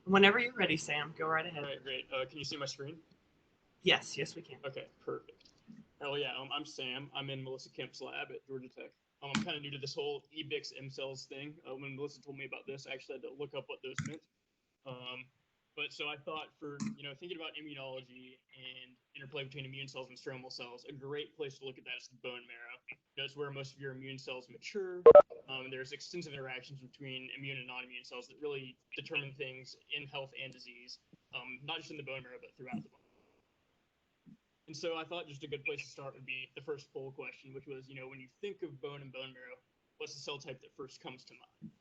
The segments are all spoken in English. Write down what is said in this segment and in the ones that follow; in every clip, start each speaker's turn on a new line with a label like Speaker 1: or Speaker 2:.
Speaker 1: Whenever you're ready, Sam, go right ahead.
Speaker 2: All right, great. Can you see my screen?
Speaker 1: Yes, we can.
Speaker 2: Okay, perfect. Oh yeah, I'm Sam. I'm in Melissa Kemp's lab at Georgia Tech. I'm kind of new to this whole EBICS M-CELS thing. When Melissa told me about this, I actually had to look up what those meant. But so I thought for, thinking about immunology and interplay between immune cells and stromal cells, a great place to look at that is the bone marrow. That's where most of your immune cells mature. There's extensive interactions between immune and non-immune cells that really determine things in health and disease, not just in the bone marrow, but throughout the body. And so I thought just a good place to start would be the first poll question, which was, when you think of bone and bone marrow, what's the cell type that first comes to mind?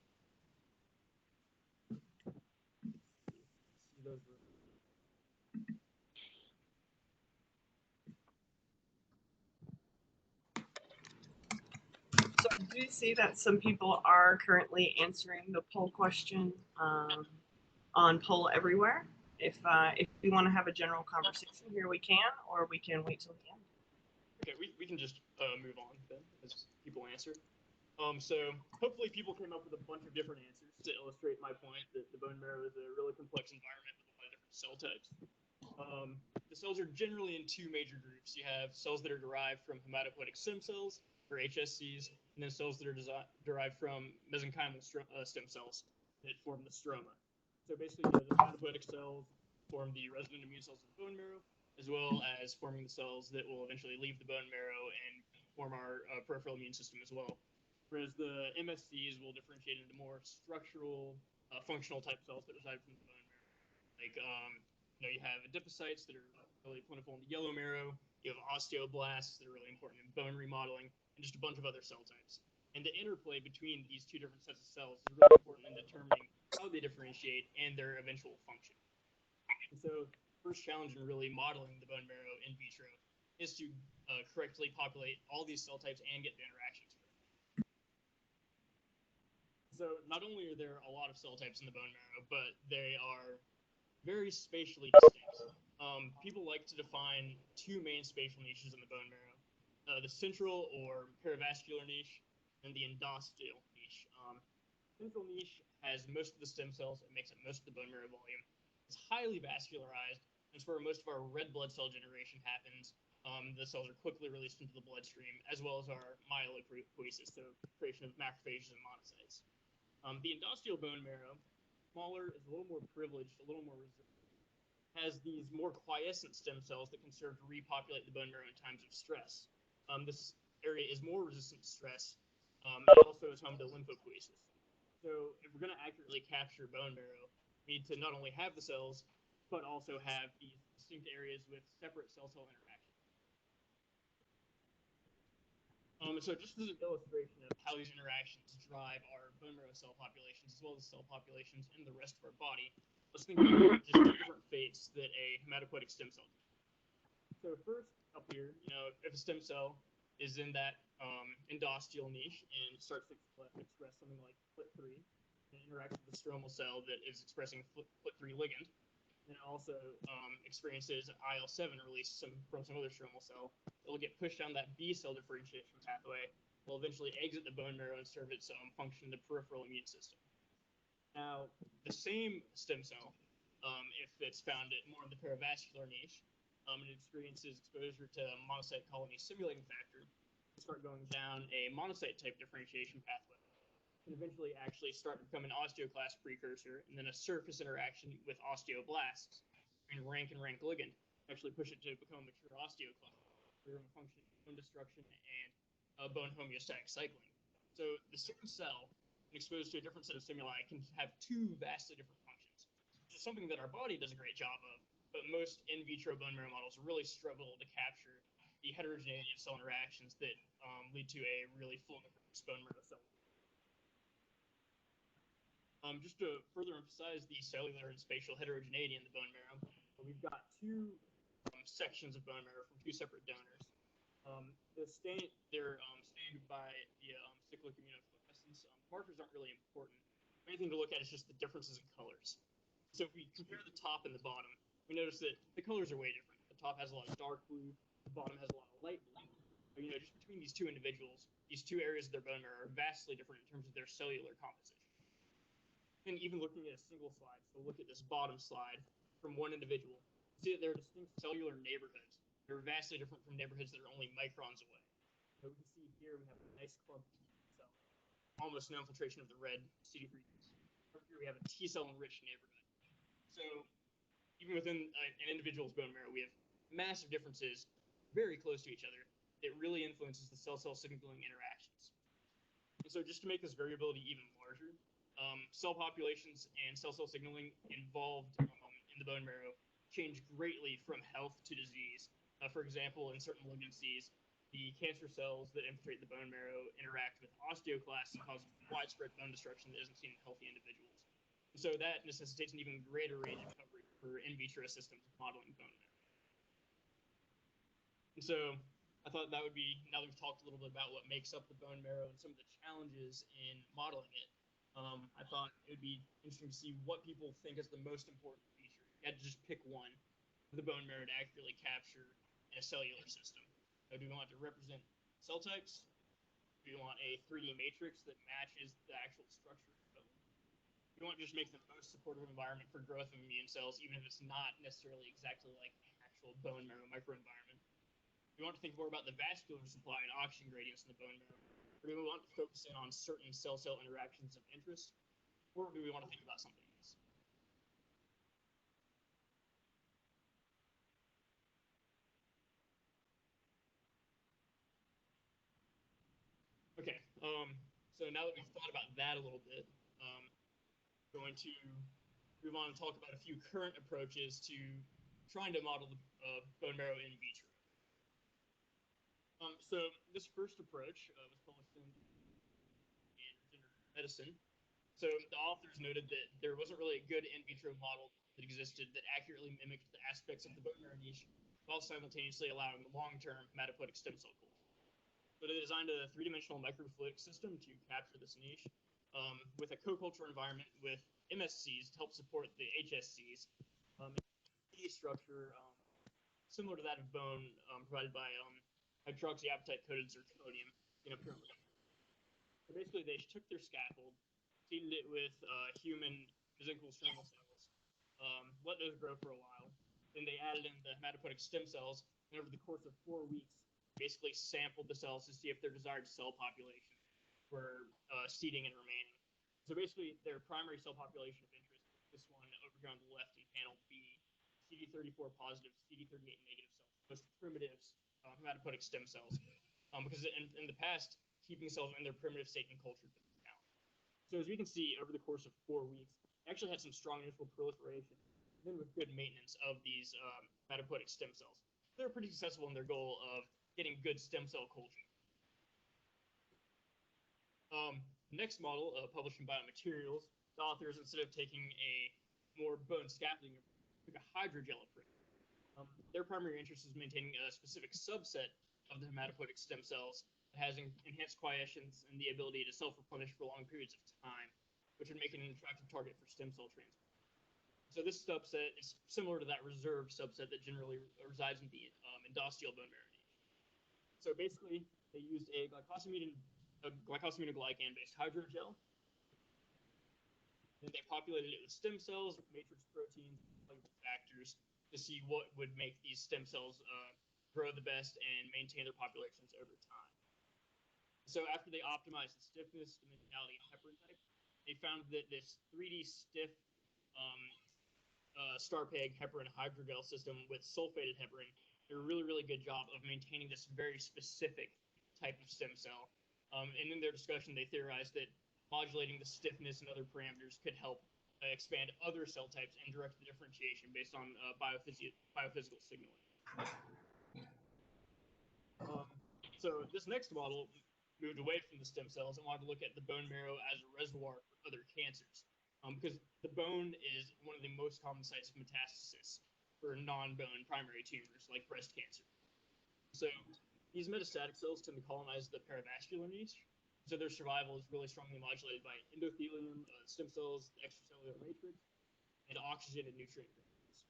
Speaker 1: So I do see that some people are currently answering the poll question on Poll Everywhere. If we want to have a general conversation here, we can, or we can wait till the end.
Speaker 2: Okay, we can just move on then as people answer. So hopefully people came up with a bunch of different answers to illustrate my point that the bone marrow is a really complex environment with a lot of different cell types. The cells are generally in two major groups. You have cells that are derived from hematopoietic stem cells, or HSCS, and then cells that are derived from mesenchymal stem cells that form the stroma. So basically, the hematopoietic cells form the resident immune cells of the bone marrow, as well as forming the cells that will eventually leave the bone marrow and form our peripheral immune system as well. Whereas the MSCs will differentiate into more structural, functional type cells that reside from the bone marrow. Like, you have adipocytes that are really plentiful in the yellow marrow. You have osteoblasts that are really important in bone remodeling, and just a bunch of other cell types. And the interplay between these two different sets of cells is really important in determining how they differentiate and their eventual function. And so the first challenge in really modeling the bone marrow in vitro is to correctly populate all these cell types and get the interactions correct. So not only are there a lot of cell types in the bone marrow, but they are very spatially distinct. People like to define two main spatial niches in the bone marrow, the central or perivascular niche and the endosteal niche. Central niche has most of the stem cells. It makes up most of the bone marrow volume. It's highly vascularized. It's where most of our red blood cell generation happens. The cells are quickly released into the bloodstream, as well as our myelopoiesis, so creation of macrophages and monocytes. The endosteal bone marrow, smaller, is a little more privileged, a little more reserved. Has these more quiescent stem cells that can serve to repopulate the bone marrow in times of stress. This area is more resistant to stress, and also is home to lymphopoiesis. So if we're going to accurately capture bone marrow, we need to not only have the cells, but also have these distinct areas with separate cell-cell interactions. So just as an illustration of how these interactions drive our bone marrow cell populations, as well as cell populations in the rest of our body, let's think about just the different fates that a hematopoietic stem cell does. So first, up here, if a stem cell is in that endosteal niche and starts to express something like FLT3 and interacts with the stromal cell that is expressing FLT3 ligand, and it also experiences IL-7 released from some other stromal cell, it'll get pushed down that B cell differentiation pathway, will eventually exit the bone marrow and serve its function in the peripheral immune system. Now, the same stem cell, if it's found more in the perivascular niche, and it experiences exposure to monocyte colony stimulating factor, will start going down a monocyte type differentiation pathway, and eventually actually start to become an osteoclast precursor, and then a surface interaction with osteoblasts and rank ligand actually push it to become a mature osteoclast, where it functions bone destruction and bone homeostatic cycling. So the same cell, exposed to a different set of stimuli, can have two vastly different functions, which is something that our body does a great job of, but most in vitro bone marrow models really struggle to capture the heterogeneity of cell interactions that lead to a really full bone marrow cell. Just to further emphasize the cellular and spatial heterogeneity in the bone marrow, we've got two sections of bone marrow from two separate donors. They're stained by the cyclic immunofluorescence. Markers aren't really important. The main thing to look at is just the differences in colors. So if we compare the top and the bottom, we notice that the colors are way different. The top has a lot of dark blue, the bottom has a lot of light blue. But, just between these two individuals, these two areas of their bone marrow are vastly different in terms of their cellular composition. And even looking at a single slide, so look at this bottom slide from one individual, see that there are distinct cellular neighborhoods. They're vastly different from neighborhoods that are only microns away. So we can see here we have a nice clump of T cell, almost no infiltration of the red CD3. Over here we have a T cell enriched neighborhood. So even within an individual's bone marrow, we have massive differences very close to each other. It really influences the cell-cell signaling interactions. And so just to make this variability even larger, cell populations and cell-cell signaling involved in the bone marrow change greatly from health to disease. For example, in certain malignancies, the cancer cells that infiltrate the bone marrow interact with osteoclasts and cause widespread bone destruction that isn't seen in healthy individuals. And so that necessitates an even greater range of coverage for in vitro systems of modeling bone marrow. And so I thought that would be, now that we've talked a little bit about what makes up the bone marrow and some of the challenges in modeling it, I thought it would be interesting to see what people think is the most important feature. You had to just pick one of the bone marrow to accurately capture in a cellular system. So do we want to represent cell types? Do we want a 3D matrix that matches the actual structure of the bone? We want to just make the most supportive environment for growth of immune cells, even if it's not necessarily exactly like the actual bone marrow microenvironment. We want to think more about the vascular supply and oxygen gradients in the bone marrow. Or do we want to focus in on certain cell-cell interactions of interest? Or do we want to think about something else? Okay, so now that we've thought about that a little bit, going to move on and talk about a few current approaches to trying to model the bone marrow in vitro. So this first approach was published in Regenerative Medicine. So the authors noted that there wasn't really a good in vitro model that existed that accurately mimicked the aspects of the bone marrow niche while simultaneously allowing long-term hematopoietic stem cell culture. So they designed a three-dimensional microfluidic system to capture this niche with a co-culture environment with MSCs to help support the HSCS, a structure similar to that of bone provided by hydroxyapatite-coated zirconium in a pyramid. So basically, they took their scaffold, seeded it with human mesenchymal stromal cells, let those grow for a while, then they added in the hematopoietic stem cells, and over the course of 4 weeks, basically sampled the cells to see if their desired cell population were seeding and remaining. So basically, their primary cell population of interest is this one over here on the left in panel B, CD34 positive, CD38 negative cells, most primitive hematopoietic stem cells, because in the past, keeping cells in their primitive state in culture didn't count. So as we can see, over the course of 4 weeks, actually had some strong initial proliferation, then with good maintenance of these hematopoietic stem cells. They're pretty successful in their goal of getting good stem cell culture. Next model, published in Biomaterials, the authors, instead of taking a more bone scaffolding, took a hydrogel approach. Their primary interest is maintaining a specific subset of the hematopoietic stem cells that has enhanced quiescence and the ability to self-replenish for long periods of time, which would make it an attractive target for stem cell transplant. So this subset is similar to that reserved subset that generally resides in the endosteal bone marrow niche. So basically, they used a glycosaminoglycan-based hydrogel. Then they populated it with stem cells, matrix proteins, and factors to see what would make these stem cells grow the best and maintain their populations over time. So after they optimized the stiffness, dimensionality, and heparin type, they found that this 3D stiff star peg heparin hydrogel system with sulfated heparin did a really, really good job of maintaining this very specific type of stem cell. And in their discussion, they theorized that modulating the stiffness and other parameters could help expand other cell types and direct the differentiation based on biophysical signaling. So this next model moved away from the stem cells and wanted to look at the bone marrow as a reservoir for other cancers, because the bone is one of the most common sites of metastasis for non-bone primary tumors like breast cancer. So these metastatic cells tend to colonize the perivascular niche, so their survival is really strongly modulated by endothelium, stem cells, the extracellular matrix, and oxygen and nutrient gradients.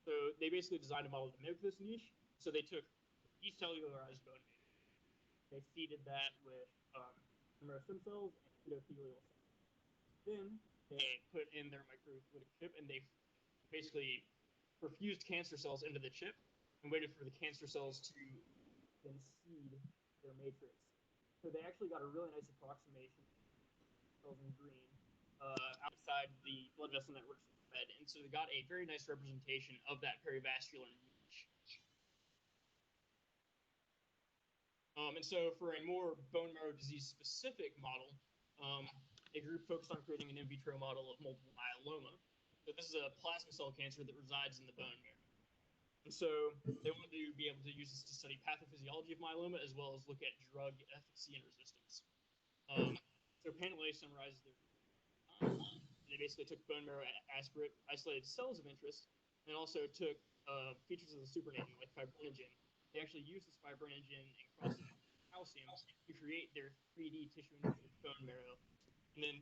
Speaker 2: So they basically designed a model to mimic this niche. So they took decellularized bone matrix. They seeded that with marrow stem cells and endothelial cells. Then they put in their microfluidic chip, and they basically perfused cancer cells into the chip and waited for the cancer cells to then seed their matrix. So they actually got a really nice approximation of cells in green outside the blood vessel networks that fed, and so they got a very nice representation of that perivascular niche. And so for a more bone marrow disease specific model, a group focused on creating an in vitro model of multiple myeloma. So this is a plasma cell cancer that resides in the bone marrow. And so they wanted to be able to use this to study pathophysiology of myeloma as well as look at drug efficacy and resistance. So apparently summarizes their they basically took bone marrow aspirate, isolated cells of interest, and also took features of the supernatant like fibrinogen. They actually used this fibrinogen and crossed it with calcium to create their 3D tissue enriched bone marrow. And then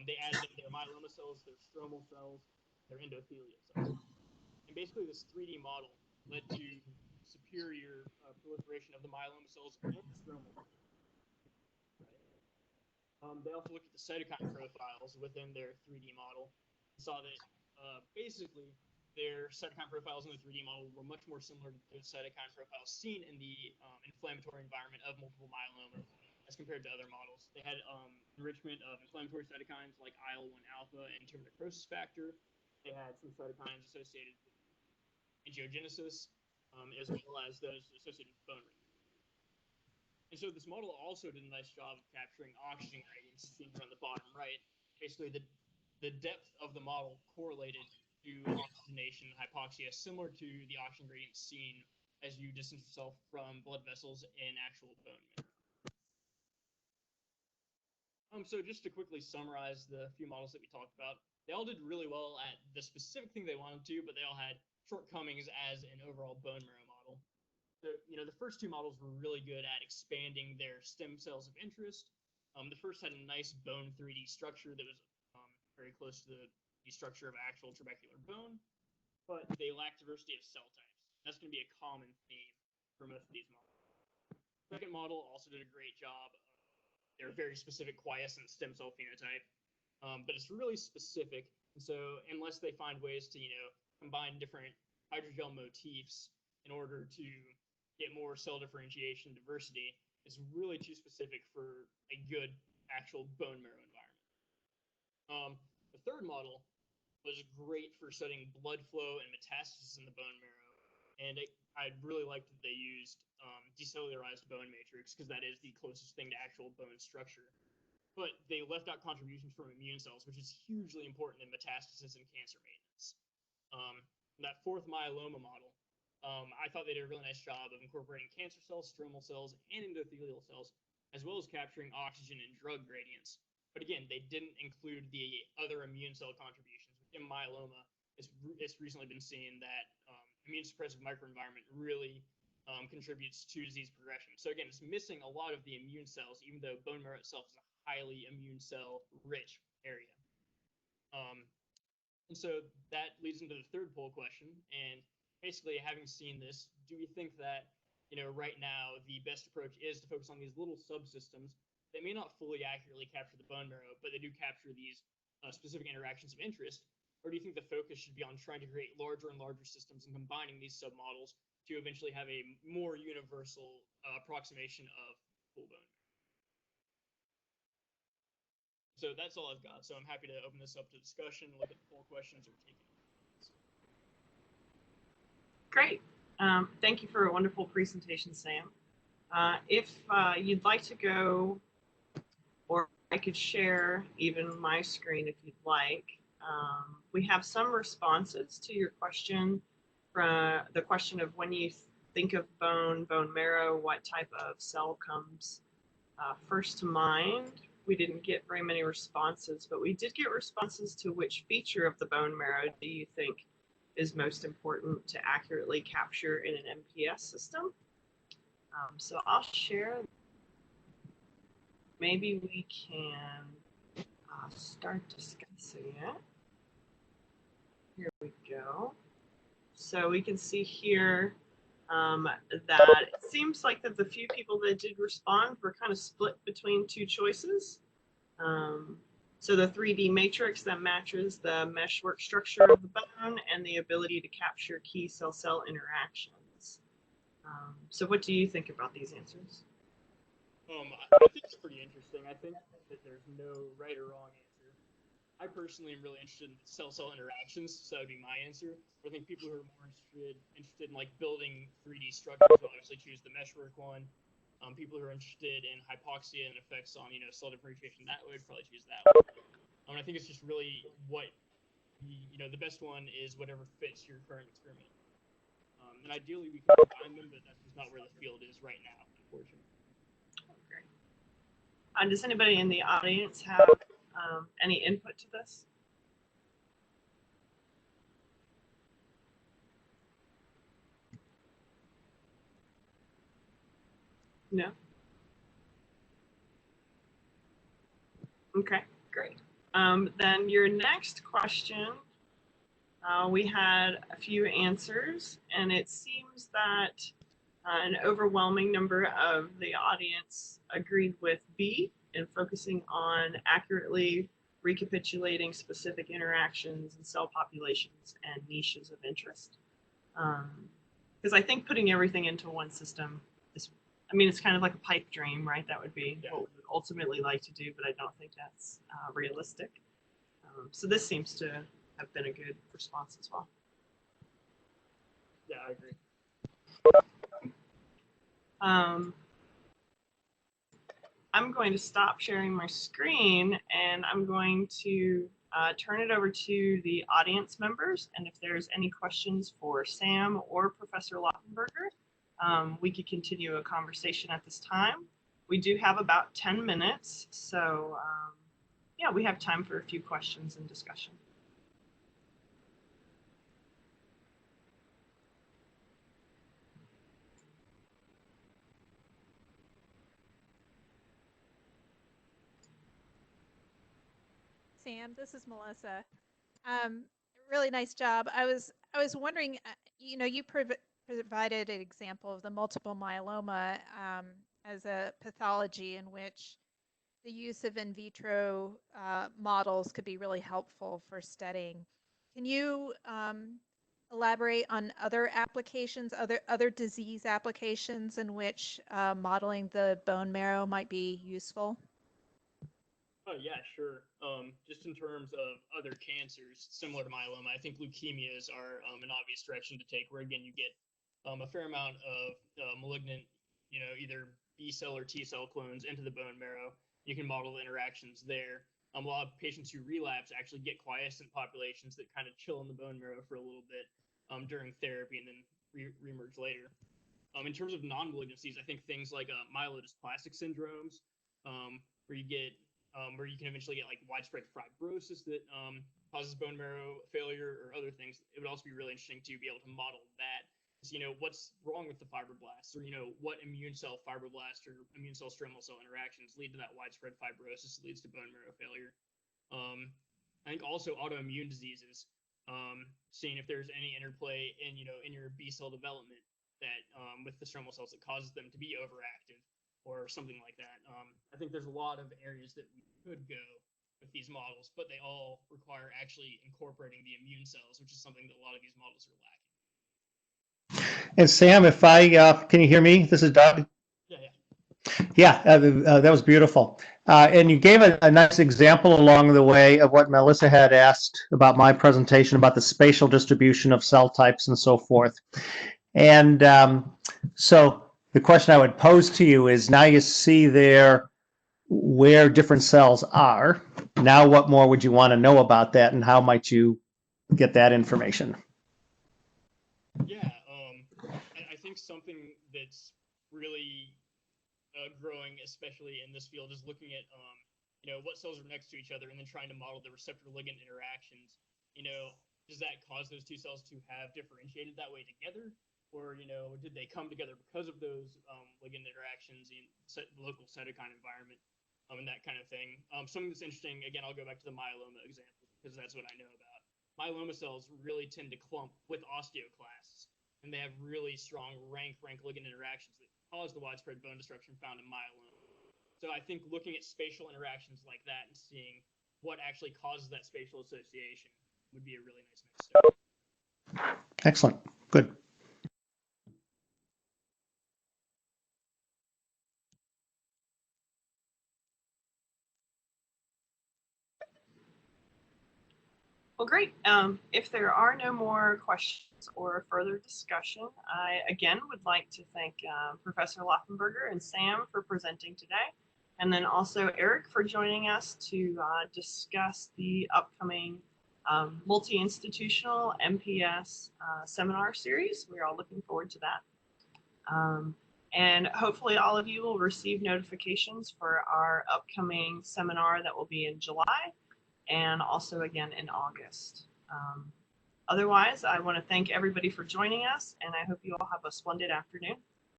Speaker 2: they added in their myeloma cells, their stromal cells, their endothelial cells. And basically this 3D model led to superior proliferation of the myeloma cells and the stromal cells. They also looked at the cytokine profiles within their 3D model and saw that basically their cytokine profiles in the 3D model were much more similar to the cytokine profiles seen in the inflammatory environment of multiple myeloma as compared to other models. They had enrichment of inflammatory cytokines like IL-1 alpha and tumor necrosis factor. They had some cytokines associated with angiogenesis, as well as those associated with bone repair. And so this model also did a nice job of capturing oxygen gradients seen here on the bottom right. Basically, the depth of the model correlated to oxygenation and hypoxia, similar to the oxygen gradients seen as you distance yourself from blood vessels in actual bone marrow. So just to quickly summarize the few models that we talked about, they all did really well at the specific thing they wanted to, but they all had shortcomings as an overall bone marrow model. The first two models were really good at expanding their stem cells of interest. The first had a nice bone 3D structure that was very close to the structure of actual trabecular bone, but they lacked diversity of cell types. That's going to be a common theme for most of these models. The second model also did a great job. They're very specific quiescent stem cell phenotype, but it's really specific. And so unless they find ways to, combine different hydrogel motifs in order to get more cell differentiation diversity, is really too specific for a good actual bone marrow environment. The third model was great for studying blood flow and metastasis in the bone marrow, and I really liked that they used decellularized bone matrix because that is the closest thing to actual bone structure. But they left out contributions from immune cells, which is hugely important in metastasis and cancer maintenance. That fourth myeloma model, I thought they did a really nice job of incorporating cancer cells, stromal cells, and endothelial cells, as well as capturing oxygen and drug gradients. But again, they didn't include the other immune cell contributions. In myeloma, it's recently been seen that immune suppressive microenvironment really contributes to disease progression. So again, it's missing a lot of the immune cells, even though bone marrow itself is a highly immune cell rich area. And so that leads into the third poll question. And basically, having seen this, do we think that, right now the best approach is to focus on these little subsystems that may not fully accurately capture the bone marrow, but they do capture these specific interactions of interest? Or do you think the focus should be on trying to create larger and larger systems and combining these submodels to eventually have a more universal approximation of full bone marrow? So that's all I've got. So I'm happy to open this up to discussion, look at the poll questions, or take any.
Speaker 1: Great. Thank you for a wonderful presentation, Sam. If you'd like to go, or I could share even my screen if you'd like. We have some responses to your question, from the question of when you think of bone marrow, what type of cell comes first to mind. We didn't get very many responses, but we did get responses to which feature of the bone marrow do you think is most important to accurately capture in an MPS system. So I'll share. Maybe we can start discussing it. Here we go. So we can see here that it seems like that the few people that did respond were kind of split between two choices. So the 3D matrix that matches the meshwork structure of the bone and the ability to capture key cell-cell interactions. So what do you think about these answers?
Speaker 2: I think it's pretty interesting. I think that there's no right or wrong answer. I personally am really interested in cell-cell interactions, so that would be my answer. I think people who are more interested in like building 3D structures will obviously choose the meshwork one. People who are interested in hypoxia and effects on cell differentiation that way would probably choose that one. I think it's just really what the best one is whatever fits your current experiment. And ideally we can combine them, but that's just not where the field is right now, unfortunately.
Speaker 1: Okay. Does anybody in the audience have any input to this? No? Okay, great. Then your next question, we had a few answers, and it seems that an overwhelming number of the audience agreed with B in focusing on accurately recapitulating specific interactions and cell populations and niches of interest. Because I think putting everything into one system is, I mean, it's kind of like a pipe dream, right? That would be what we would ultimately like to do, but I don't think that's realistic. So this seems to have been a good response as well.
Speaker 2: Yeah, I agree.
Speaker 1: I'm going to stop sharing my screen, and I'm going to turn it over to the audience members. And if there's any questions for Sam or Professor Lautenberger, we could continue a conversation at this time. We do have about 10 minutes, so yeah, we have time for a few questions and discussion.
Speaker 3: Sam, this is Melissa. Really nice job. I was wondering, you provided an example of the multiple myeloma as a pathology in which the use of in vitro models could be really helpful for studying. Can you elaborate on other applications, other disease applications in which modeling the bone marrow might be useful?
Speaker 2: Oh yeah, sure. Just in terms of other cancers similar to myeloma, I think leukemias are an obvious direction to take, where again you get a fair amount of malignant, either B cell or T cell clones into the bone marrow. You can model the interactions there. A lot of patients who relapse actually get quiescent populations that kind of chill in the bone marrow for a little bit during therapy and then reemerge later. In terms of non-malignancies, I think things like myelodysplastic syndromes, where you get where you can eventually get like widespread fibrosis that causes bone marrow failure or other things. It would also be really interesting to be able to model that. So, what's wrong with the fibroblasts, or what immune cell fibroblast or immune cell stromal cell interactions lead to that widespread fibrosis that leads to bone marrow failure. I think also autoimmune diseases, seeing if there's any interplay in your B cell development that with the stromal cells that causes them to be overactive or something like that. I think there's a lot of areas that we could go with these models, but they all require actually incorporating the immune cells, which is something that a lot of these models are lacking.
Speaker 4: And Sam, if I can you hear me? This is Doug. Yeah, that was beautiful. And you gave a nice example along the way of what Melissa had asked about my presentation about the spatial distribution of cell types and so forth. And so the question I would pose to you is, now you see there where different cells are. Now what more would you want to know about that, and how might you get that information?
Speaker 2: Yeah, I think something that's really growing, especially in this field, is looking at what cells are next to each other and then trying to model the receptor ligand interactions. Does that cause those two cells to have differentiated that way together, or did they come together because of those ligand interactions in local cytokine environment, and that kind of thing. Something that's interesting, again, I'll go back to the myeloma example because that's what I know about. Myeloma cells really tend to clump with osteoclasts, and they have really strong rank ligand interactions that cause the widespread bone destruction found in myeloma. So I think looking at spatial interactions like that and seeing what actually causes that spatial association would be a really nice next step.
Speaker 4: Excellent. Good.
Speaker 1: Well, great. If there are no more questions or further discussion, I again would like to thank Professor Laufenberger and Sam for presenting today, and then also Eric for joining us to discuss the upcoming multi-institutional MPS seminar series. We're all looking forward to that. And hopefully all of you will receive notifications for our upcoming seminar that will be in July, and also again in August. Otherwise, I want to thank everybody for joining us, and I hope you all have a splendid afternoon.